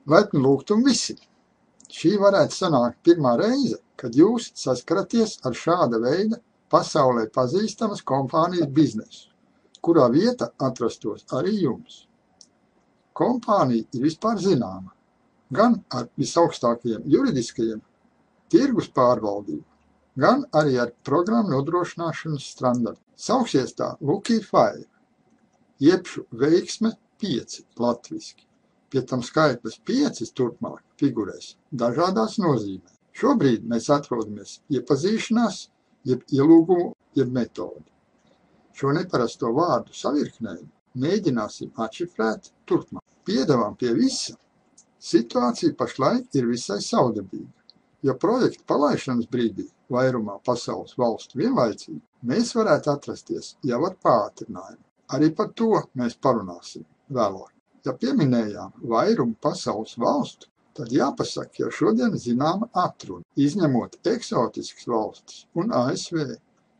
Laipni lūgtum visi! Šī varētu sanākt pirmā reize, kad jūs saskaraties ar šāda veida pasaulē pazīstamas kompānijas biznesu, kurā vieta atrastos arī jums. Kompānija ir vispār zināma, gan ar visaugstākajiem juridiskajiem tirgus pārvaldību, gan arī ar programmu nodrošināšanas standartu. Sauksies tā Lucky 5, jebšu veiksme 5 latviski. Pie tam skaitlis 5 turpmāk figurēs dažādās nozīmēs. Šobrīd mēs atrodamies iepazīšanās, jeb ielūgumu, jeb metodi. Šo neparasto vārdu savirknējumu mēģināsim atšifrēt turpmāk. Piedevām pie visa, situācija pašlaik ir visai savdabīga, jo projekta palaišanas brīdī vairumā pasaules valstu vienlaicīgi mēs varētu atrasties jau ar pātrinājumu. Arī par to mēs parunāsim vēlāk. Ja pieminējām vairumu pasaules valstu, tad jāpasaka jau šodien zināma atruna, izņemot eksotiskas valstis un ASV,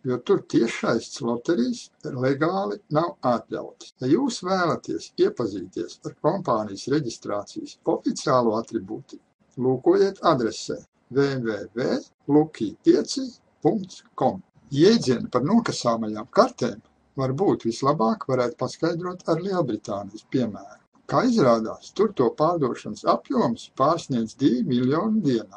jo tur tiešsaistes loterijas legāli nav atļautas. Ja jūs vēlaties iepazīties ar kompānijas reģistrācijas oficiālo atribūtiku, lūkojiet adresē www.lucky5.com. Jēdzienu par nokasāmajām kartēm varbūt vislabāk varētu paskaidrot ar Lielbritānijas piemēru. Kā izrādās, tur to pārdošanas apjoms pārsniedz 2 miljonu dienā,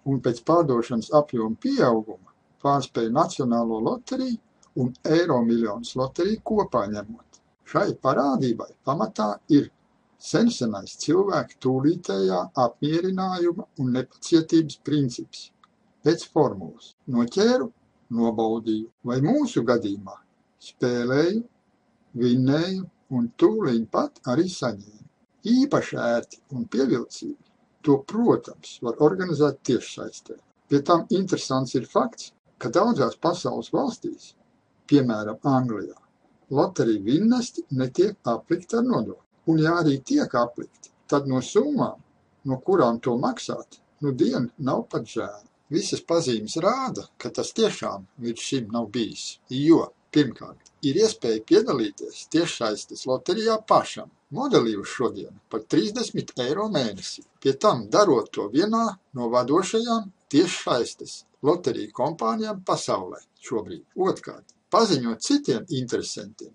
un pēc pārdošanas apjoma pieauguma pārspēja Nacionālo loteriju un Eiromiljonus loteriju kopā ņemot. Šai parādībai pamatā ir sensenais cilvēku tūlītējā apmierinājuma un nepacietības princips. Pēc formulas noķēru, nobaudīju, vai mūsu gadījumā spēlēju, vinnēju un tūliņ pat arī saņēmu. Īpaši ērti un pievilcīgi to, protams, var organizēt tiešsaistē. Pie tam interesants ir fakts, ka daudzās pasaules valstīs, piemēram Anglijā, loteriju vinnesti netiek aplikti ar nodokli. Un ja arī tiek aplikti, tad no summām, no kurām to maksāt, nu dienu nav pat žēl. Visas pazīmes rāda, ka tas tiešām līdz šim nav bijis, jo pirmkārt, ir iespēja piedalīties tiešsaistes loterijā pašam, modelī uz šodienu par 30 eiro mēnesī. Pie tam darot to vienā no vadošajām tiešsaistes loteriju kompānijām pasaulē šobrīd. Otkārt, paziņot citiem interesantiem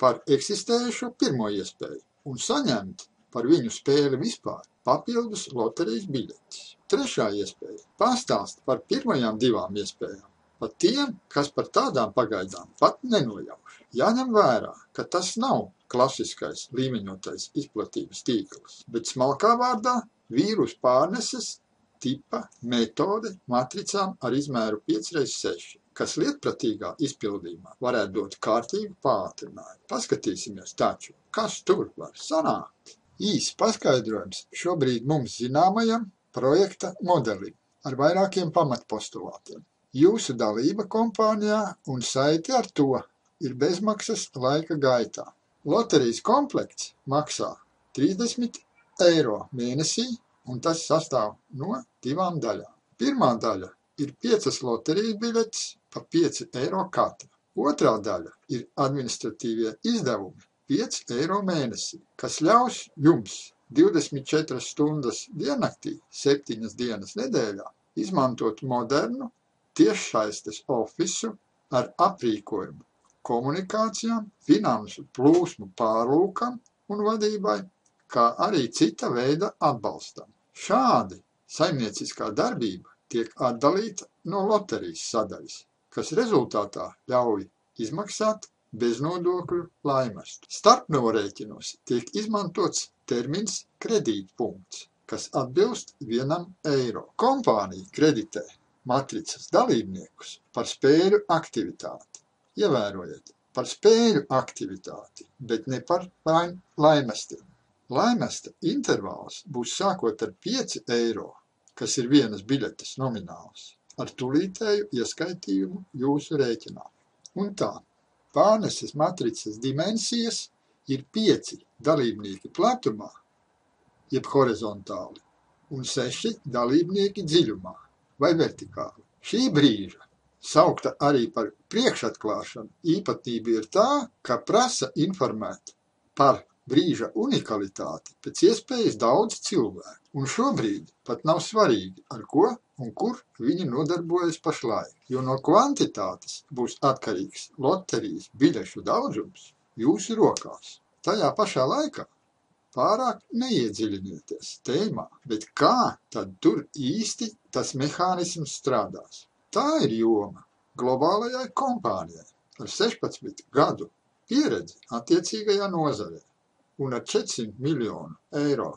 par eksistējušo pirmo iespēju un saņemt par viņu spēli vispār papildus loterijas biļetes. Trešā iespēja – pastāst par pirmajām 2 iespējām. Pat tiem, kas par tādām pagaidām pat nenojauš. Jāņem vērā, ka tas nav klasiskais līmeņotais izplatības tīkls, bet smalkā vārdā vīrus pārneses tipa metode matricām ar izmēru 5x6, kas lietpratīgā izpildījumā varētu dot kārtīgu pātrinājumu. Paskatīsimies taču, kas tur var sanākt. Īsi paskaidrojums šobrīd mums zināmajam projekta modelim ar vairākiem pamatpostulātiem. Jūsu dalība kompānijā un saiti ar to ir bezmaksas laika gaitā. Loterijas komplekts maksā 30 eiro mēnesī, un tas sastāv no 2 daļām. Pirmā daļa ir 5 loterijas biļetes par 5 eiro katra. Otrā daļa ir administratīvie izdevumi 5 eiro mēnesī, kas ļaus jums 24 stundas diennaktī, 7 dienas nedēļā izmantot modernu tiešsaistes ofisu ar aprīkojumu komunikācijām, finansu plūsmu pārlūkam un vadībai, kā arī cita veida atbalstam. Šādi saimnieciskā darbība tiek atdalīta no loterijas sadaļas, kas rezultātā ļauj izmaksāt beznodokļu laimestu. Starpnorēķinos tiek izmantots termins kredītpunkts, kas atbilst 1 eiro. Kompānija kreditē matricas dalībniekus par spēļu aktivitāti. Ievērojiet, par spēļu aktivitāti, bet ne par laimestiem. Laimesta intervāls būs sākot ar 5 eiro, kas ir vienas biļetes nomināls, ar tūlītēju ieskaitījumu jūsu rēķinā. Un tā, pārneses matricas dimensijas ir 5 dalībnieki platumā, jeb horizontāli, un 6 dalībnieki dziļumā vai vertikāli. Šī brīža, saukta arī par priekšatklāšanu, īpatnība ir tā, ka prasa informēt par brīža unikalitāti pēc iespējas daudz cilvēku, un šobrīd pat nav svarīgi, ar ko un kur viņi nodarbojas pašlaik, jo no kvantitātes būs atkarīgs loterijas biļešu daudzums jūsu rokās. Tajā pašā laikā pārāk neiedziļinieties tēmā, bet kā tad tur īsti tas mehānisms strādās? Tā ir joma globālajai kompānijai ar 16 gadu pieredzi attiecīgajā nozarē un ar 400 miljonu eiro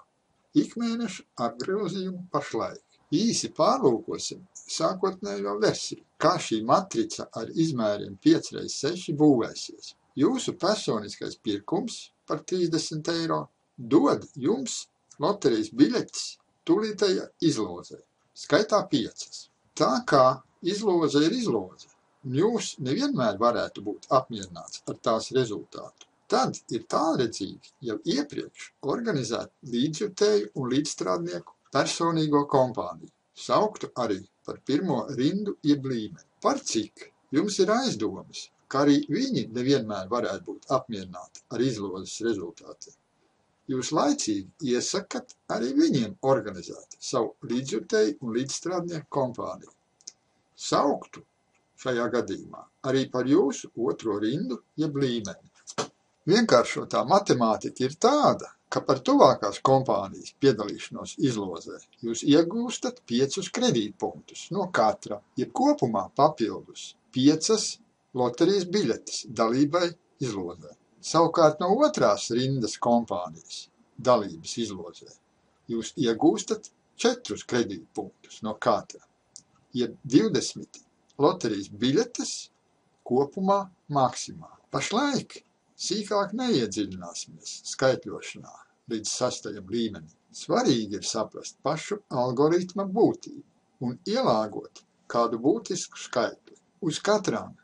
ikmēneša apgrozījumu pašlaik. Īsi pārlūkosim sākotnējo versiju, kā šī matrica ar izmēriem 5x6 būvēsies. Jūsu personiskais pirkums par 30 eiro dod jums loterijas biļetes tūlītēja izlozē, skaitā 5. Tā kā izloze ir izloze, un jūs nevienmēr varētu būt apmierināts ar tās rezultātu. Tad ir tālredzīgi jau iepriekš organizēt līdzjutēju un līdzstrādnieku personīgo kompāniju, sauktu arī par pirmo rindu jeb līmeni. Par cik jums ir aizdomas, ka arī viņi nevienmēr varētu būt apmierināti ar izlozes rezultātiem. Jūs laicīgi iesakat arī viņiem organizēt savu līdzjutēju un līdzstrādnieku kompāniju. Sauktu šajā gadījumā arī par jūsu otro rindu jeb līmeni. Vienkāršotā matemātika ir tāda, ka par tuvākās kompānijas piedalīšanos izlozē jūs iegūstat 5 kredītpunktus no katra, jeb kopumā papildus 5 loterijas biļetes dalībai izlozē. Savukārt no otrās rindas kompānijas dalības izlozē jūs iegūstat 4 kredītpunktus no katra, jeb 20 loterijas biļetes kopumā maksimāli. Pašlaik sīkāk neiedziļināsimies skaitļošanā līdz 6. līmenim. Svarīgi ir saprast pašu algoritma būtību un ielāgot kādu būtisku skaitli. Uz katrām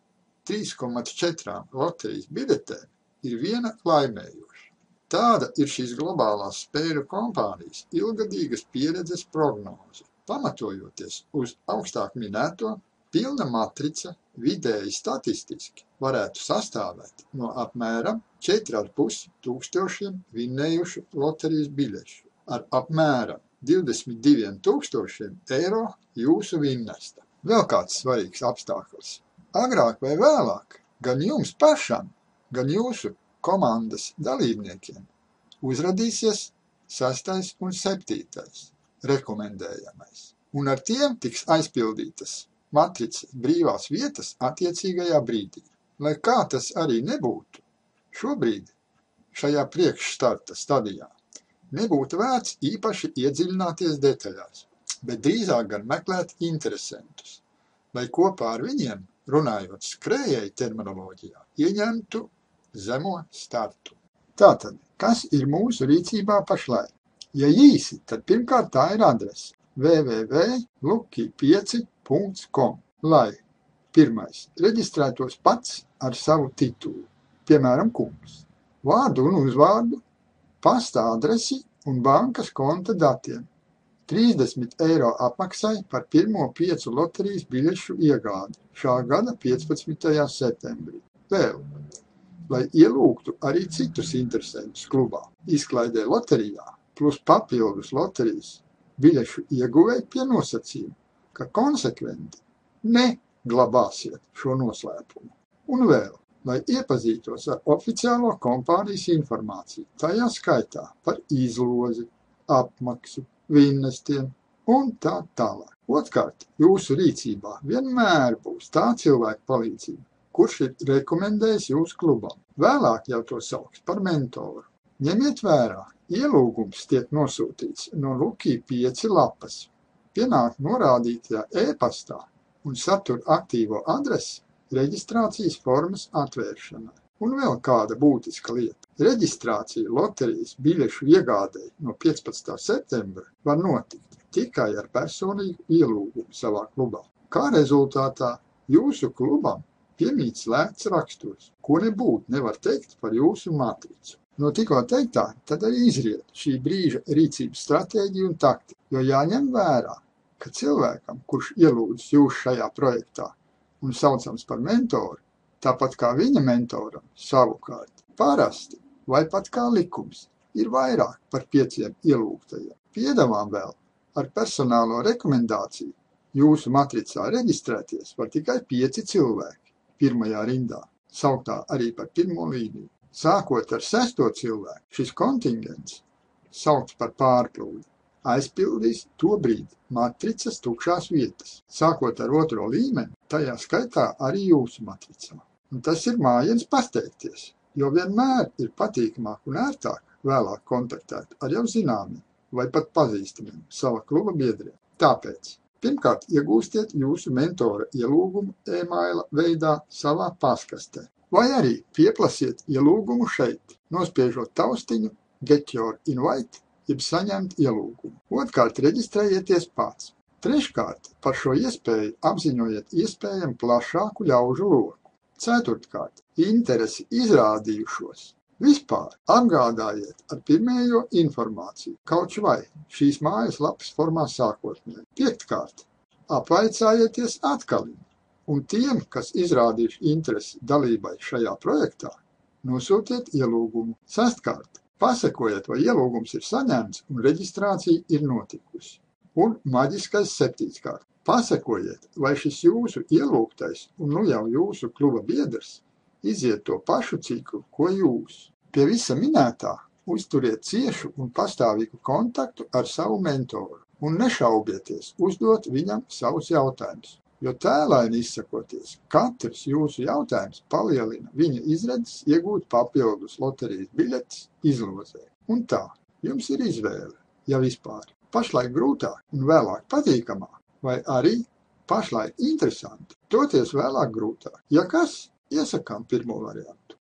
3,4 loterijas biļetēm ir viena laimējoša. Tāda ir šīs globālās spēļu kompānijas ilgadīgas pieredzes prognoze. Pamatojoties uz augstāk minēto, pilna matrica vidēji statistiski varētu sastāvēt no apmēram 4,5 tūkstošiem vinnējušu loterijas biļešu ar apmēram 22 000 eiro jūsu vinnesta. Vēl kāds svarīgs apstākļus. Agrāk vai vēlāk gan jums pašam, gan jūsu komandas dalībniekiem uzradīsies 6. un 7. rekomendējamais, un ar tiem tiks aizpildītas matricas brīvās vietas attiecīgajā brīdī. Lai kā tas arī nebūtu, šobrīd šajā priekšstarta stadijā nebūtu vērts īpaši iedziļināties detaļās, bet drīzāk gan meklēt interesantus, lai kopā ar viņiem, runājot skrējēju terminoloģijā, ieņemtu zemo startu. Tātad, kas ir mūsu rīcībā pašlaik? Ja īsi, tad pirmkārt tā ir adrese www.lucky5.com, lai pirmais reģistrētos pats ar savu titulu, piemēram, kungs, vārdu un uzvārdu, pasta adresi un bankas konta datiem, 30 eiro apmaksai par pirmo 5 loterijas biļešu iegādi šā gada 15. septembrī. Vēl, lai ielūgtu arī citus interesantus klubā, izklaidē loterijā, plus papildus loterijas biļešu ieguvēji pie nosacījuma, ka konsekventi neglabāsiet šo noslēpumu. Un vēl, lai iepazītos ar oficiālo kompānijas informāciju, tajā skaitā par izlozi, apmaksu, vinnestiem un tā tālāk. Otkārt, jūsu rīcībā vienmēr būs tā cilvēka palīdzība, kurš ir rekomendējis jūsu klubam. Vēlāk jau to sauks par mentoru. Ņemiet vērā, ielūgums tiek nosūtīts no Lucky 5 lapas. Pienāk norādītajā e-pastā un satur aktīvo adresi reģistrācijas formas atvēršanai. Un vēl kāda būtiska lieta. Reģistrācija loterijas biļešu iegādēji no 15. septembra var notikt tikai ar personīgu ielūgumu savā klubā. Kā rezultātā jūsu klubam piemīt slēgts raksturs, ko nebūtu nevar teikt par jūsu matricu. No tikko teiktā, tad arī izriet šī brīža rīcības stratēģija un taktika, jo jāņem vērā, ka cilvēkam, kurš ielūdz jūs šajā projektā un saucams par mentoru, tāpat kā viņa mentoram savukārt, parasti vai pat kā likums, ir vairāk par 5 ielūgtajiem. Piedāvām vēl ar personālo rekomendāciju jūsu matricā reģistrēties var tikai 5 cilvēki pirmajā rindā, sauktā arī par pirmo līniju. Sākot ar 6. cilvēku, šis kontingents, saukts par pārplūdi, aizpildīs to brīdi matricas tukšās vietas. Sākot ar 2. līmeni, tajā skaitā arī jūsu matricā. Un tas ir mājiens pasteikties, jo vienmēr ir patīkamāk un ērtāk vēlāk kontaktēt ar jau zināmiem vai pat pazīstamiem sava kluba biedriem. Tāpēc, pirmkārt, iegūstiet jūsu mentora ielūgumu e-maila veidā savā paskastē, vai arī pieplasiet ielūgumu šeit, nospiežot taustiņu Get your invite, jeb saņemt ielūgumu. Otrkārt, reģistrējieties pats. Treškārt, par šo iespēju apziņojiet iespējami plašāku ļaužu loku. Ceturtkārt, interesi izrādījušos. Vispār apgādājiet ar pirmējo informāciju, kaut vai šīs mājas lapas formā sākotnēji. Piektkārt, apvaicājieties atkaliņu, un tiem, kas izrādījuši interesi dalībai šajā projektā, nosūtiet ielūgumu. Sestkārt, pasekojiet, vai ielūgums ir saņemts un reģistrācija ir notikusi. Un maģiskais 7. Pasekojiet, vai šis jūsu ielūgtais un nu jau jūsu kluba biedrs iziet to pašu ciklu, ko jūs. Pie visa minētā uzturiet ciešu un pastāvīgu kontaktu ar savu mentoru un nešaubieties uzdot viņam savus jautājumus, jo tēlaini izsakoties, katrs jūsu jautājums palielina viņa izredzes iegūt papildus loterijas biļetes izlozē. Un tā, jums ir izvēle, ja vispār, pašlaik grūtāk un vēlāk patīkamāk, vai arī pašlaik interesanti, toties vēlāk grūtāk. Ja kas, iesakām pirmo variantu.